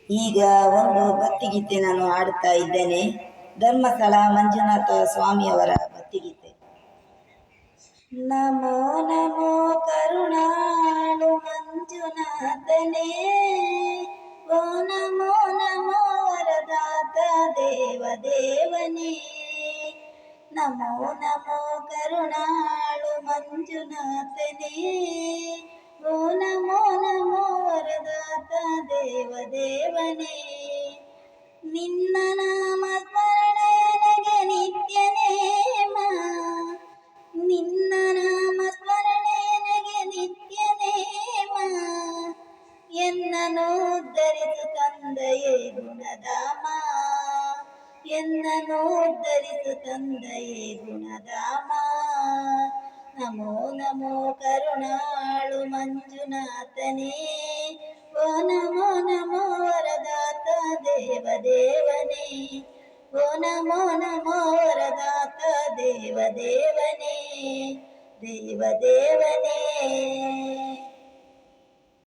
ಈಗ ಒಂದು ಭಕ್ತಿಗೀತೆ ನಾನು ಹಾಡುತ್ತಾ ಇದ್ದೇನೆ. ಧರ್ಮಸ್ಥಳ ಮಂಜುನಾಥ ಸ್ವಾಮಿಯವರ ಭಕ್ತಿಗೀತೆ. ನಮೋ ನಮೋ ಕರುಣಾಳು ಮಂಜುನಾಥನೇ, ಓ ನಮೋ ನಮೋ ವರದಾತ ದೇವದೇವನೇ. ನಮೋ ನಮೋ ಕರುಣಾಳು ಮಂಜುನಾಥನೇ, ಓ ನಮೋ ನಮೋ ವರದಾತ ದೇವದೇವನೇ. ನಿನ್ನ ನಾಮ ಸ್ಮರಣೆ ನನಗೆ ನಿತ್ಯ ನೇಮ, ನಿನ್ನ ನಾಮ ಸ್ಮರಣೆ ನನಗೆ ನಿತ್ಯ ನೇಮ. ಎನ್ನನು ಉದ್ಧರಿಸು ತಂದೆಯೇ ಗುಣಧಾಮ, ಎನ್ನನು ಉದ್ಧರಿಸು ತಂದೆಯೇ ಗುಣಧಾಮ. ನಮೋ ನಮೋ ಕರುಣಾಳು ಮಂಜುನಾಥನೇ, ಓ ನಮೋ ನಮೋ ವರದಾತ ದೇವದೇವನೇ. ಓ ನಮೋ ನಮೋ ವರದಾತ ದೇವದೇವನೇ, ದೇವದೇವನೇ.